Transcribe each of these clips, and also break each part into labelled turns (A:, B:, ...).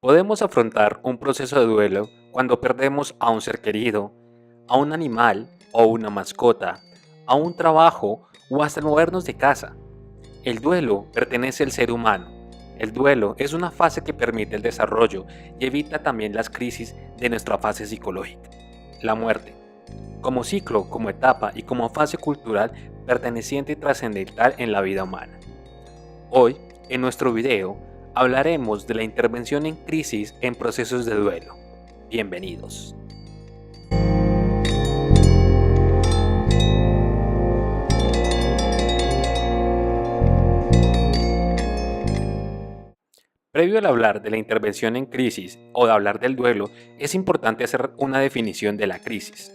A: Podemos afrontar un proceso de duelo cuando perdemos a un ser querido, a un animal o una mascota, a un trabajo o hasta movernos de casa. El duelo pertenece al ser humano. El duelo es una fase que permite el desarrollo y evita también las crisis de nuestra fase psicológica. La muerte, como ciclo, como etapa y como fase cultural perteneciente y trascendental en la vida humana. Hoy, en nuestro video, hablaremos de la intervención en crisis en procesos de duelo. Bienvenidos. Previo al hablar de la intervención en crisis o de hablar del duelo, es importante hacer una definición de la crisis.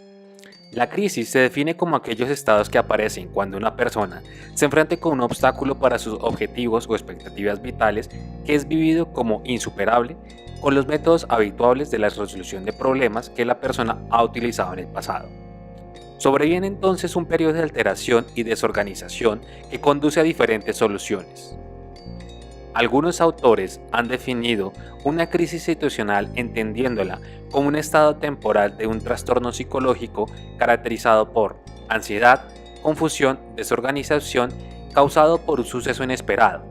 A: La crisis se define como aquellos estados que aparecen cuando una persona se enfrenta con un obstáculo para sus objetivos o expectativas vitales que es vivido como insuperable con los métodos habituales de la resolución de problemas que la persona ha utilizado en el pasado. Sobreviene entonces un periodo de alteración y desorganización que conduce a diferentes soluciones. Algunos autores han definido una crisis situacional entendiéndola como un estado temporal de un trastorno psicológico caracterizado por ansiedad, confusión, desorganización causado por un suceso inesperado,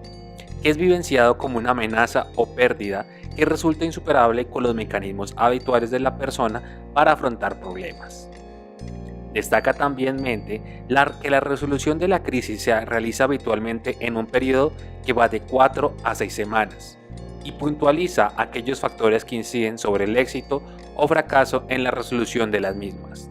A: que es vivenciado como una amenaza o pérdida que resulta insuperable con los mecanismos habituales de la persona para afrontar problemas. Destaca también que la resolución de la crisis se realiza habitualmente en un periodo que va de 4 a 6 semanas y puntualiza aquellos factores que inciden sobre el éxito o fracaso en la resolución de las mismas.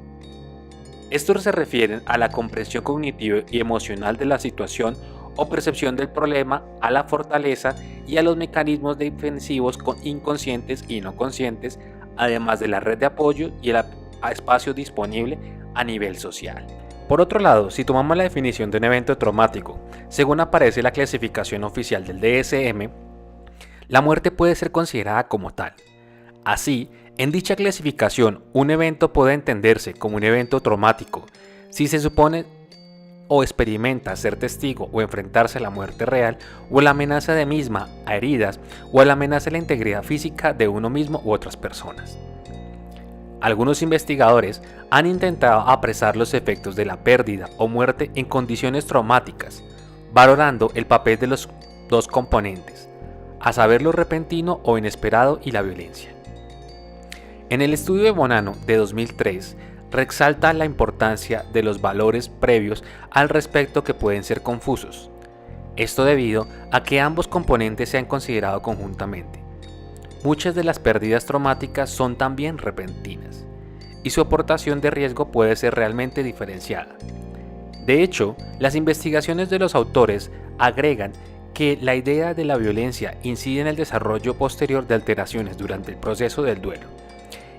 A: Estos se refieren a la comprensión cognitiva y emocional de la situación o percepción del problema, a la fortaleza y a los mecanismos defensivos inconscientes y no conscientes, además de la red de apoyo y el espacio disponible a nivel social. Por otro lado, si tomamos la definición de un evento traumático, según aparece la clasificación oficial del DSM, la muerte puede ser considerada como tal. Así, en dicha clasificación, un evento puede entenderse como un evento traumático si se supone o experimenta ser testigo o enfrentarse a la muerte real o la amenaza de misma a heridas o a la amenaza a la integridad física de uno mismo u otras personas. Algunos investigadores han intentado apresar los efectos de la pérdida o muerte en condiciones traumáticas, valorando el papel de los dos componentes, a saber lo repentino o inesperado y la violencia. En el estudio de Bonanno de 2003, resalta la importancia de los valores previos al respecto que pueden ser confusos. Esto debido a que ambos componentes se han considerado conjuntamente. Muchas de las pérdidas traumáticas son también repentinas, y su aportación de riesgo puede ser realmente diferenciada. De hecho, las investigaciones de los autores agregan que la idea de la violencia incide en el desarrollo posterior de alteraciones durante el proceso del duelo,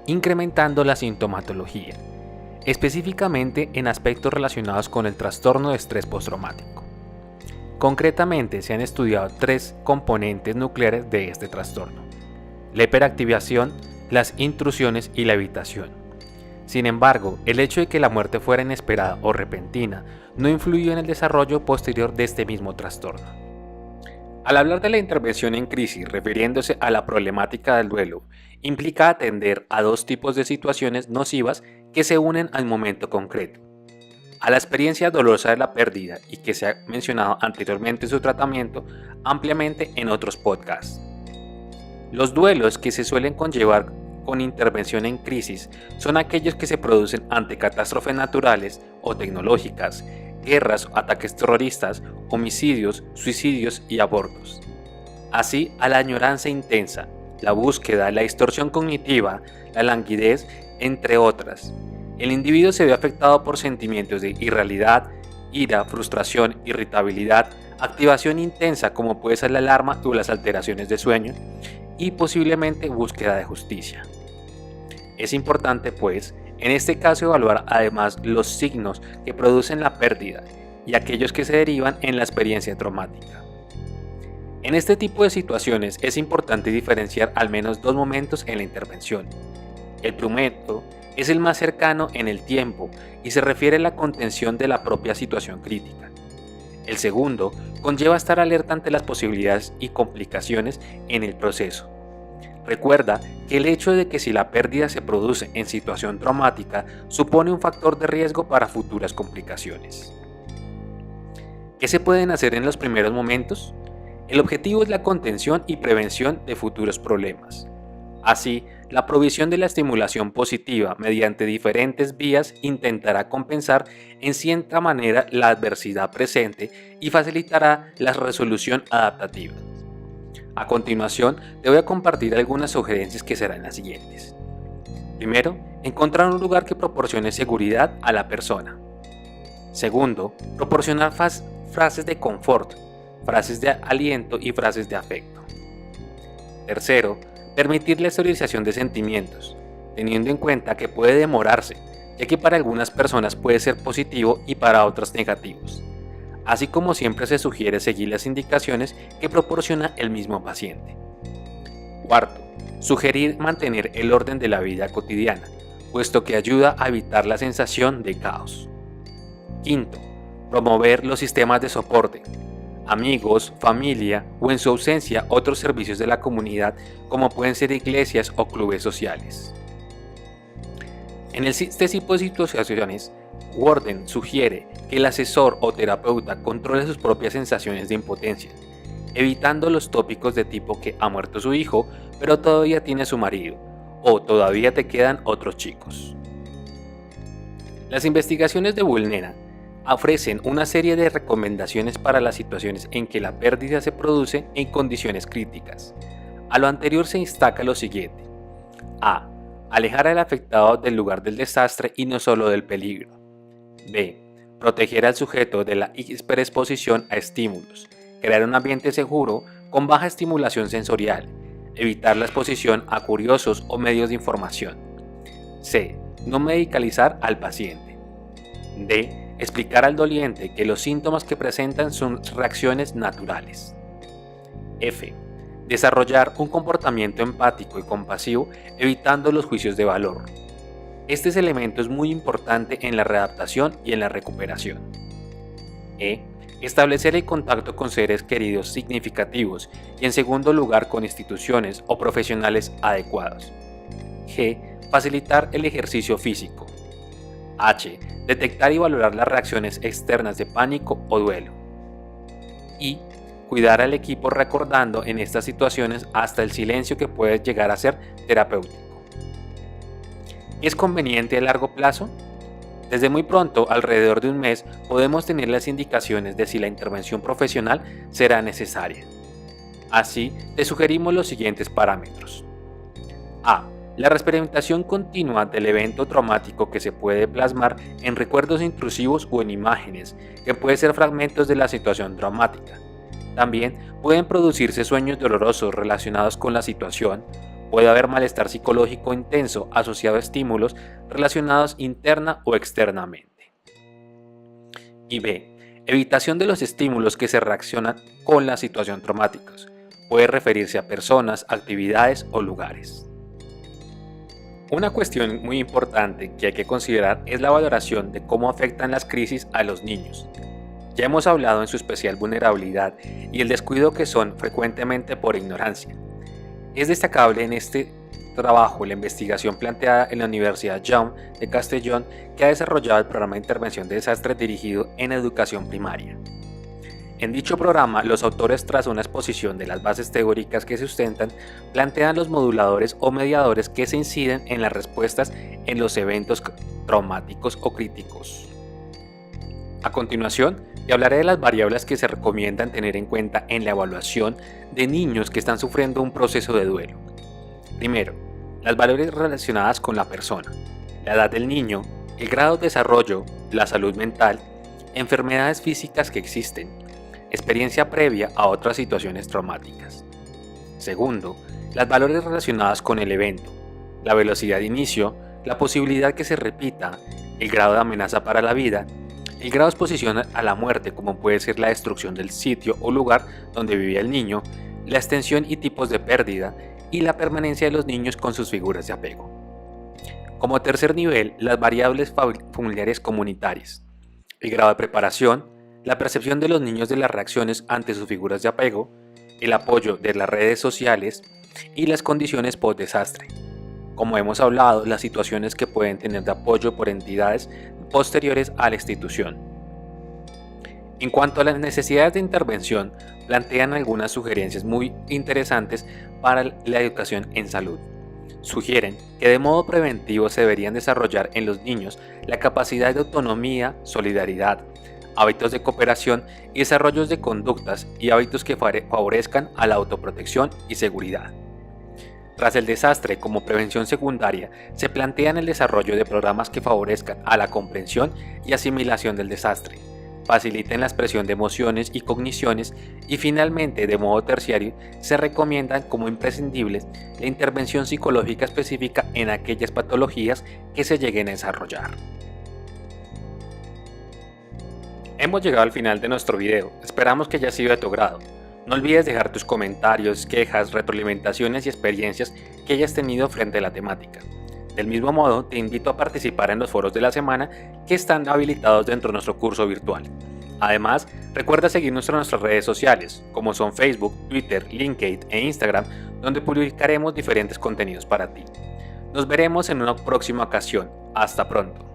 A: incrementando la sintomatología, específicamente en aspectos relacionados con el trastorno de estrés postraumático. Concretamente, se han estudiado 3 componentes nucleares de este trastorno: la hiperactivación, las intrusiones y la evitación. Sin embargo, el hecho de que la muerte fuera inesperada o repentina no influyó en el desarrollo posterior de este mismo trastorno. Al hablar de la intervención en crisis refiriéndose a la problemática del duelo, implica atender a 2 tipos de situaciones nocivas que se unen al momento concreto: a la experiencia dolorosa de la pérdida y que se ha mencionado anteriormente su tratamiento ampliamente en otros podcasts. Los duelos que se suelen conllevar con intervención en crisis son aquellos que se producen ante catástrofes naturales o tecnológicas, guerras, ataques terroristas, homicidios, suicidios y abortos. Así, a la añoranza intensa, la búsqueda, la distorsión cognitiva, la languidez, entre otras. El individuo se ve afectado por sentimientos de irrealidad, ira, frustración, irritabilidad, activación intensa como puede ser la alarma o las alteraciones de sueño, y posiblemente búsqueda de justicia. Es importante, pues, en este caso evaluar además los signos que producen la pérdida y aquellos que se derivan en la experiencia traumática. En este tipo de situaciones es importante diferenciar al menos 2 momentos en la intervención. El primero es el más cercano en el tiempo y se refiere a la contención de la propia situación crítica. El segundo conlleva estar alerta ante las posibilidades y complicaciones en el proceso. Recuerda que el hecho de que si la pérdida se produce en situación traumática supone un factor de riesgo para futuras complicaciones. ¿Qué se pueden hacer en los primeros momentos? El objetivo es la contención y prevención de futuros problemas. Así, la provisión de la estimulación positiva mediante diferentes vías intentará compensar en cierta manera la adversidad presente y facilitará la resolución adaptativa. A continuación, te voy a compartir algunas sugerencias que serán las siguientes. Primero, encontrar un lugar que proporcione seguridad a la persona. Segundo, proporcionar frases de confort, frases de aliento y frases de afecto. Tercero, permitir la exteriorización de sentimientos, teniendo en cuenta que puede demorarse, ya que para algunas personas puede ser positivo y para otras negativos. Así como siempre se sugiere seguir las indicaciones que proporciona el mismo paciente. Cuarto, sugerir mantener el orden de la vida cotidiana, puesto que ayuda a evitar la sensación de caos. Quinto, promover los sistemas de soporte, amigos, familia o en su ausencia otros servicios de la comunidad como pueden ser iglesias o clubes sociales. En este tipo de situaciones, Worden sugiere que el asesor o terapeuta controle sus propias sensaciones de impotencia, evitando los tópicos de tipo que ha muerto su hijo, pero todavía tiene a su marido, o todavía te quedan otros chicos. Las investigaciones de Vulnera ofrecen una serie de recomendaciones para las situaciones en que la pérdida se produce en condiciones críticas. A lo anterior se destaca lo siguiente. A. Alejar al afectado del lugar del desastre y no solo del peligro. B. Proteger al sujeto de la hiperexposición a estímulos. Crear un ambiente seguro con baja estimulación sensorial. Evitar la exposición a curiosos o medios de información. C. No medicalizar al paciente. D. Explicar al doliente que los síntomas que presentan son reacciones naturales. F. Desarrollar un comportamiento empático y compasivo evitando los juicios de valor. Este elemento es muy importante en la readaptación y en la recuperación. E. Establecer el contacto con seres queridos significativos y en segundo lugar con instituciones o profesionales adecuados. G. Facilitar el ejercicio físico. H. Detectar y valorar las reacciones externas de pánico o duelo. Y cuidar al equipo recordando en estas situaciones hasta el silencio que puede llegar a ser terapéutico. ¿Es conveniente a largo plazo? Desde muy pronto, alrededor de un mes, podemos tener las indicaciones de si la intervención profesional será necesaria. Así, te sugerimos los siguientes parámetros. A. La reexperimentación continua del evento traumático que se puede plasmar en recuerdos intrusivos o en imágenes, que pueden ser fragmentos de la situación traumática. También pueden producirse sueños dolorosos relacionados con la situación, puede haber malestar psicológico intenso asociado a estímulos relacionados interna o externamente. Y B. Evitación de los estímulos que se reaccionan con la situación traumática. Puede referirse a personas, actividades o lugares. Una cuestión muy importante que hay que considerar es la valoración de cómo afectan las crisis a los niños. Ya hemos hablado en su especial vulnerabilidad y el descuido que son frecuentemente por ignorancia. Es destacable en este trabajo la investigación planteada en la Universidad Jaume de Castellón, que ha desarrollado el programa de intervención de desastres dirigido en educación primaria. En dicho programa, los autores, tras una exposición de las bases teóricas que sustentan, plantean los moduladores o mediadores que se inciden en las respuestas en los eventos traumáticos o críticos. A continuación, te hablaré de las variables que se recomiendan tener en cuenta en la evaluación de niños que están sufriendo un proceso de duelo. Primero, las variables relacionadas con la persona, la edad del niño, el grado de desarrollo, la salud mental, enfermedades físicas que existen, experiencia previa a otras situaciones traumáticas. Segundo, las valores relacionadas con el evento, la velocidad de inicio, la posibilidad que se repita, el grado de amenaza para la vida, el grado de exposición a la muerte como puede ser la destrucción del sitio o lugar donde vivía el niño, la extensión y tipos de pérdida y la permanencia de los niños con sus figuras de apego. Como tercer nivel, las variables familiares comunitarias, el grado de preparación, la percepción de los niños de las reacciones ante sus figuras de apego, el apoyo de las redes sociales, y las condiciones post-desastre. Como hemos hablado, las situaciones que pueden tener de apoyo por entidades posteriores a la institución. En cuanto a las necesidades de intervención, plantean algunas sugerencias muy interesantes para la educación en salud. Sugieren que de modo preventivo se deberían desarrollar en los niños la capacidad de autonomía, solidaridad, hábitos de cooperación y desarrollos de conductas y hábitos que favorezcan a la autoprotección y seguridad. Tras el desastre, como prevención secundaria, se plantean el desarrollo de programas que favorezcan a la comprensión y asimilación del desastre, faciliten la expresión de emociones y cogniciones y finalmente, de modo terciario, se recomiendan como imprescindibles la intervención psicológica específica en aquellas patologías que se lleguen a desarrollar. Hemos llegado al final de nuestro video, esperamos que haya sido de tu agrado. No olvides dejar tus comentarios, quejas, retroalimentaciones y experiencias que hayas tenido frente a la temática. Del mismo modo, te invito a participar en los foros de la semana que están habilitados dentro de nuestro curso virtual. Además, recuerda seguirnos en nuestras redes sociales, como son Facebook, Twitter, LinkedIn e Instagram, donde publicaremos diferentes contenidos para ti. Nos veremos en una próxima ocasión. Hasta pronto.